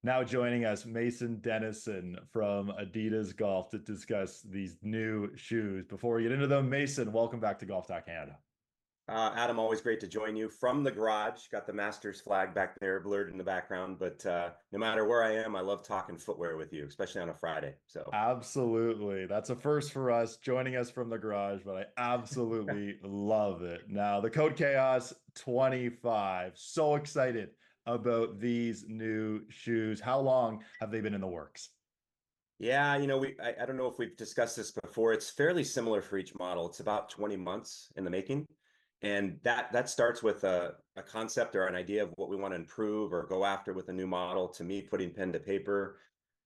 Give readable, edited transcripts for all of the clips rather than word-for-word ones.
Now joining us, Mason Denison from Adidas Golf to discuss these new shoes. Before we get into them, Mason, welcome back to Golf Talk Canada. Adam, always great to join you from the garage. Got the Masters flag back there blurred in the background, but no matter where I am, I love talking footwear with you, especially on a Friday. So, Absolutely. That's a first for us, joining us from the garage, but I absolutely love it. Now, the Code Chaos 25. So excited about these new shoes. How long have they been in the works? yeah, I don't know if we've discussed this before. It's fairly similar for each model. It's about 20 months in the making. And that starts with a concept or an idea of what we want to improve or go after with a new model, to me, putting pen to paper,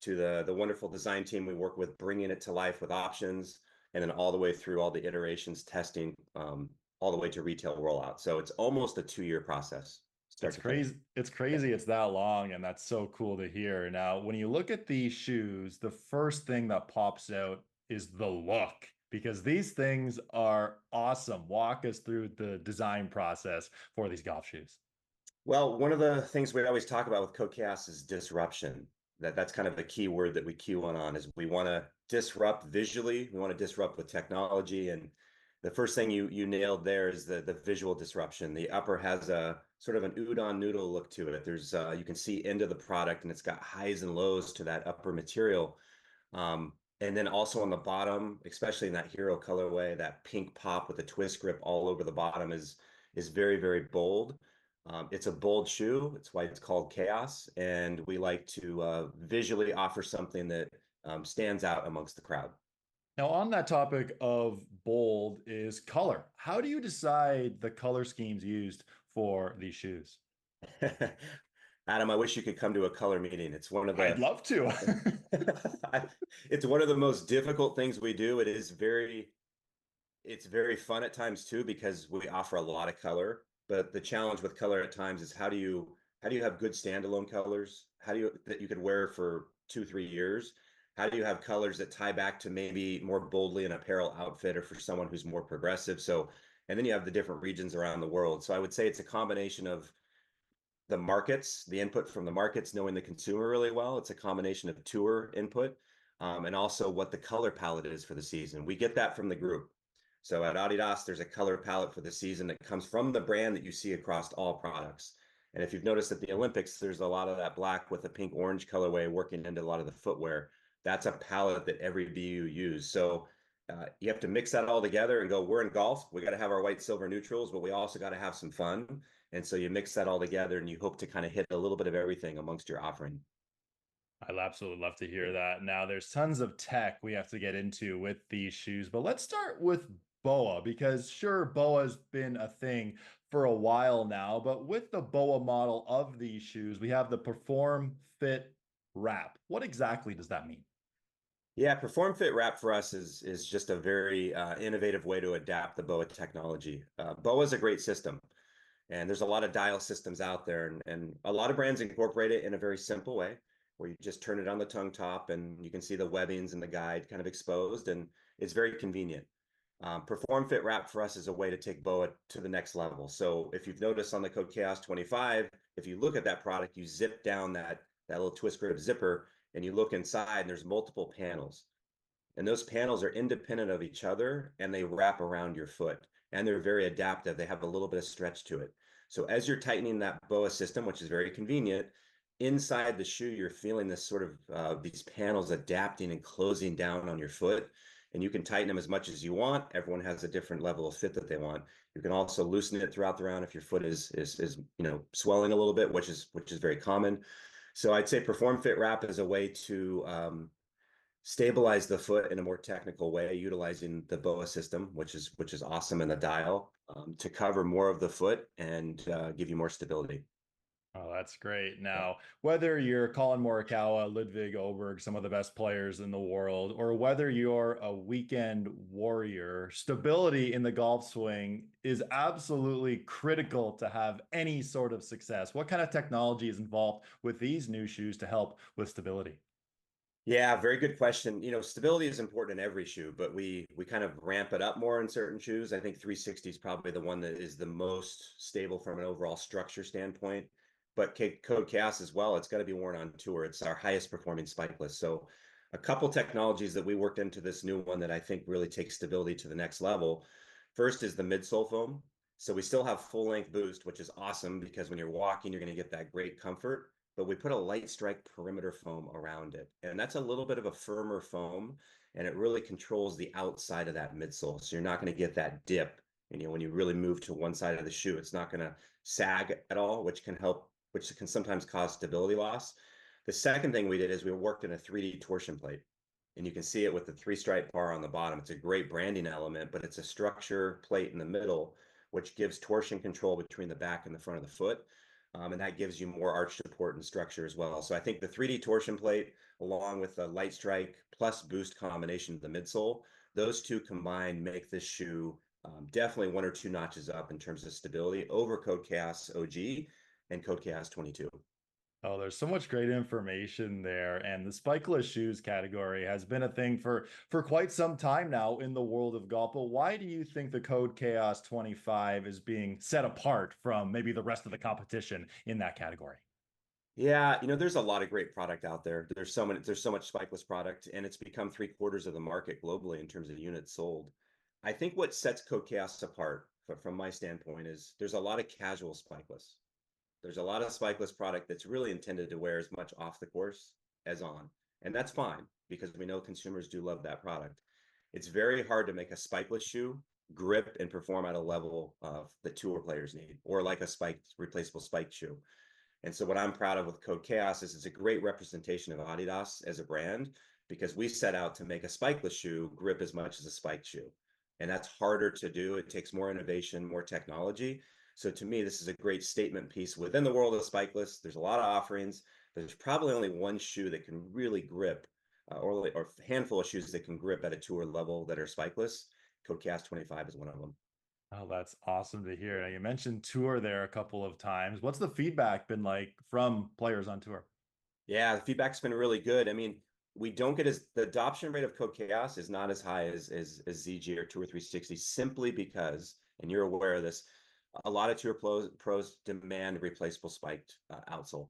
to the wonderful design team we work with, bringing it to life with options, and then all the way through all the iterations, testing, all the way to retail rollout. So it's almost a 2-year process, start It's to finish. crazy. It's crazy it's that long, and that's so cool to hear. Now, when you look at these shoes, the first thing that pops out is the look, because these things are awesome. Walk us through the design process for these golf shoes. Well, one of the things we always talk about with CODECHAOS is disruption. That's kind of the key word that we key on is we want to disrupt visually. We want to disrupt with technology. And the first thing you nailed there is the visual disruption. The upper has a sort of an udon noodle look to it. There's you can see into the product, and it's got highs and lows to that upper material. And then also on the bottom, especially in that hero colorway, that pink pop with the twist grip all over the bottom is very, very bold. It's a bold shoe. It's why it's called Chaos. And we like to visually offer something that stands out amongst the crowd. Now, on that topic of bold is color. How do you decide the color schemes used for these shoes? Adam, I wish you could come to a color meeting. It's one of I'd the love to. it's one of the most difficult things we do. It's very fun at times too because we offer a lot of color. But the challenge with color at times is how do you have good standalone colors? How do you that you could wear for 2, 3 years? How do you have colors that tie back to maybe more boldly an apparel outfit or for someone who's more progressive? So, and then you have the different regions around the world. So I would say it's a combination of the markets, the input from the markets, knowing the consumer really well. It's a combination of tour input, and also what the color palette is for the season. We get that from the group. So at Adidas, there's a color palette for the season that comes from the brand that you see across all products. And if you've noticed at the Olympics, there's a lot of that black with a pink orange colorway working into a lot of the footwear. That's a palette that every BU use. So you have to mix that all together and go, we're in golf. We got to have our white, silver neutrals, but we also got to have some fun. And so you mix that all together and you hope to kind of hit a little bit of everything amongst your offering. I'd absolutely love to hear that. Now, there's tons of tech we have to get into with these shoes, but let's start with BOA because sure, BOA's been a thing for a while now, but with the BOA model of these shoes, we have the Perform Fit Wrap. What exactly does that mean? Yeah, Perform Fit Wrap for us is just a very innovative way to adapt the BOA technology. BOA is a great system, and there's a lot of dial systems out there, and a lot of brands incorporate it in a very simple way, where you just turn it on the tongue top, and you can see the webbings and the guide kind of exposed, and it's very convenient. Perform Fit Wrap for us is a way to take BOA to the next level. So if you've noticed on the Code Chaos 25, if you look at that product, you zip down that little twist grip zipper, and you look inside, and there's multiple panels. And those panels are independent of each other and they wrap around your foot. And they're very adaptive. They have a little bit of stretch to it. So as you're tightening that BOA system, which is very convenient, inside the shoe, you're feeling this sort of these panels adapting and closing down on your foot. And you can tighten them as much as you want. Everyone has a different level of fit that they want. You can also loosen it throughout the round if your foot is swelling a little bit, which is very common. So I'd say Perform Fit Wrap is a way to stabilize the foot in a more technical way, utilizing the BOA system, which is awesome in the dial, to cover more of the foot and give you more stability. Oh, that's great. Yeah. Now, whether you're Colin Morikawa, Ludwig Oberg, some of the best players in the world, or whether you're a weekend warrior, stability in the golf swing is absolutely critical to have any sort of success. What kind of technology is involved with these new shoes to help with stability? Yeah, very good question. Stability is important in every shoe, but we kind of ramp it up more in certain shoes. I think 360 is probably the one that is the most stable from an overall structure standpoint. but Code Chaos as well, it's got to be worn on tour. It's our highest performing spikeless. So a couple technologies that we worked into this new one that I think really takes stability to the next level. First is the midsole foam. So we still have full length boost, which is awesome because when you're walking, you're going to get that great comfort. But we put a light strike perimeter foam around it. And that's a little bit of a firmer foam, and it really controls the outside of that midsole. So you're not going to get that dip. And when you really move to one side of the shoe, it's not going to sag at all, which can sometimes cause stability loss. The second thing we did is we worked in a 3D torsion plate, and you can see it with the three-stripe bar on the bottom. It's a great branding element, but it's a structure plate in the middle, which gives torsion control between the back and the front of the foot. And that gives you more arch support and structure as well. So I think the 3D torsion plate, along with the light strike plus boost combination of the midsole, those two combined make this shoe definitely one or two notches up in terms of stability over Code Chaos OG and Code Chaos 22. Oh, there's so much great information there. And the spikeless shoes category has been a thing for quite some time now in the world of golf. But why do you think the Code Chaos 25 is being set apart from maybe the rest of the competition in that category? Yeah, there's a lot of great product out there. There's so much spikeless product, and it's become three-quarters of the market globally in terms of units sold. I think what sets Code Chaos apart, from my standpoint, is there's a lot of casual spikeless. There's a lot of spikeless product that's really intended to wear as much off the course as on. And that's fine because we know consumers do love that product. It's very hard to make a spikeless shoe grip and perform at a level of the tour players need, or like a replaceable spike shoe. And so what I'm proud of with Code Chaos is it's a great representation of Adidas as a brand because we set out to make a spikeless shoe grip as much as a spiked shoe. And that's harder to do. It takes more innovation, more technology. So to me, this is a great statement piece within the world of spikeless. There's a lot of offerings. There's probably only one shoe that can really grip, or a handful of shoes that can grip at a tour level that are spikeless. Code Chaos 25 is one of them. Oh, that's awesome to hear. Now, you mentioned tour there a couple of times. What's the feedback been like from players on tour? Yeah, the feedback's been really good. I mean, we don't get the adoption rate of Code Chaos is not as high as ZG or Tour 360 simply because, and you're aware of this, a lot of tour pros demand replaceable spiked outsole.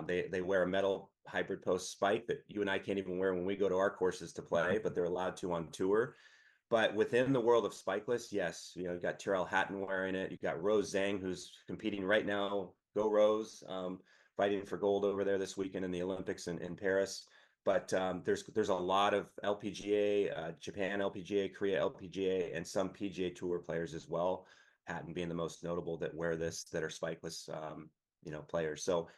They wear a metal hybrid post spike that you and I can't even wear when we go to our courses to play, but they're allowed to on tour. But within the world of spikeless, yes, you've got Tyrrell Hatton wearing it. You've got Rose Zhang, who's competing right now. Go Rose, fighting for gold over there this weekend in the Olympics in Paris. But there's a lot of LPGA, Japan LPGA, Korea LPGA, and some PGA Tour players as well. Hatton being the most notable that wear this, that are spikeless, players. So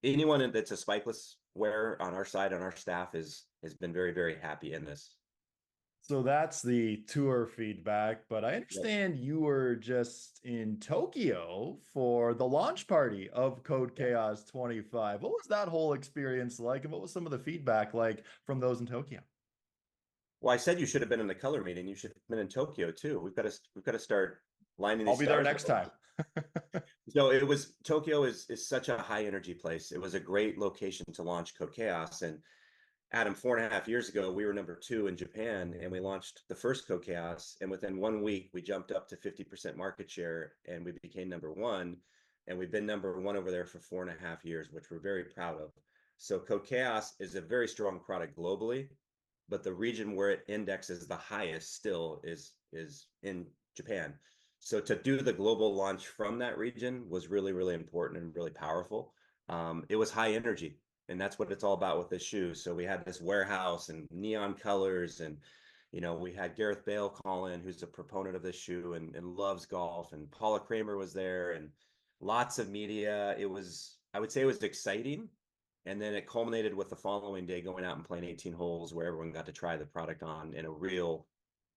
anyone that's a spikeless wearer on our side, on our staff, has been very, very happy in this. So that's the tour feedback, but I Yep. understand you were just in Tokyo for the launch party of Code Yeah. Chaos 25. What was that whole experience like, and what was some of the feedback like from those in Tokyo? Well, I said you should have been in the color meeting. You should have been in Tokyo too. We've got to start lining I'll these be there stars next up. time. So Tokyo is such a high energy place. It was a great location to launch Code Chaos. And Adam, 4.5 years ago, we were number 2 in Japan, and we launched the first Code Chaos. And within 1 week, we jumped up to 50% market share, and we became number 1. And we've been number 1 over there for 4.5 years, which we're very proud of. So Code Chaos is a very strong product globally, but the region where it indexes the highest still is in Japan. So to do the global launch from that region was really, really important and really powerful. It was high energy, and that's what it's all about with this shoe. So we had this warehouse and neon colors, and we had Gareth Bale call in, who's a proponent of this shoe and loves golf, and Paula Kramer was there, and lots of media. I would say it was exciting. And then it culminated with the following day going out and playing 18 holes where everyone got to try the product on in a real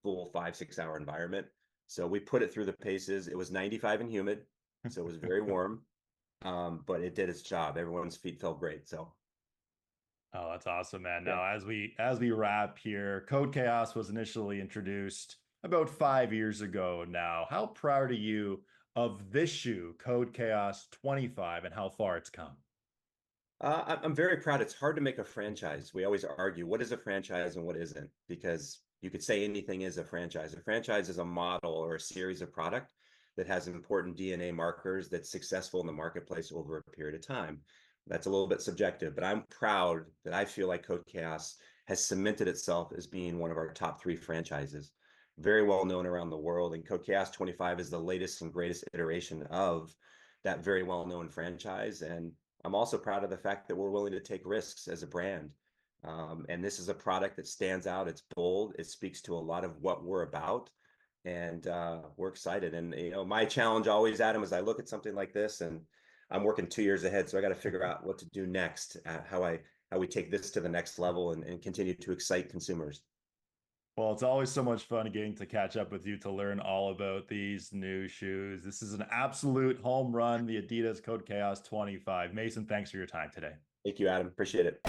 full 5-6 hour environment. So we put it through the paces. It was 95 and humid, so it was very warm, but it did its job. Everyone's feet felt great. So Oh, that's awesome, man. yeah. Now, as we wrap here, Code Chaos was initially introduced about 5 years ago now. How proud are you of this shoe, Code Chaos 25, and how far it's come? I'm very proud. It's hard to make a franchise. We always argue what is a franchise and what isn't, because you could say anything is a franchise. A franchise is a model or a series of product that has important DNA markers that's successful in the marketplace over a period of time. That's a little bit subjective, but I'm proud that I feel like Code Chaos has cemented itself as being one of our top 3 franchises, very well known around the world. And Code Chaos 25 is the latest and greatest iteration of that very well known franchise. And I'm also proud of the fact that we're willing to take risks as a brand. And this is a product that stands out. It's bold. It speaks to a lot of what we're about. And we're excited. And, you know, my challenge always, Adam, is I look at something like this and I'm working 2 years ahead. So I got to figure out what to do next, how we take this to the next level and continue to excite consumers. Well, it's always so much fun getting to catch up with you to learn all about these new shoes. This is an absolute home run, the Adidas Code Chaos 25. Mason, thanks for your time today. Thank you, Adam. Appreciate it.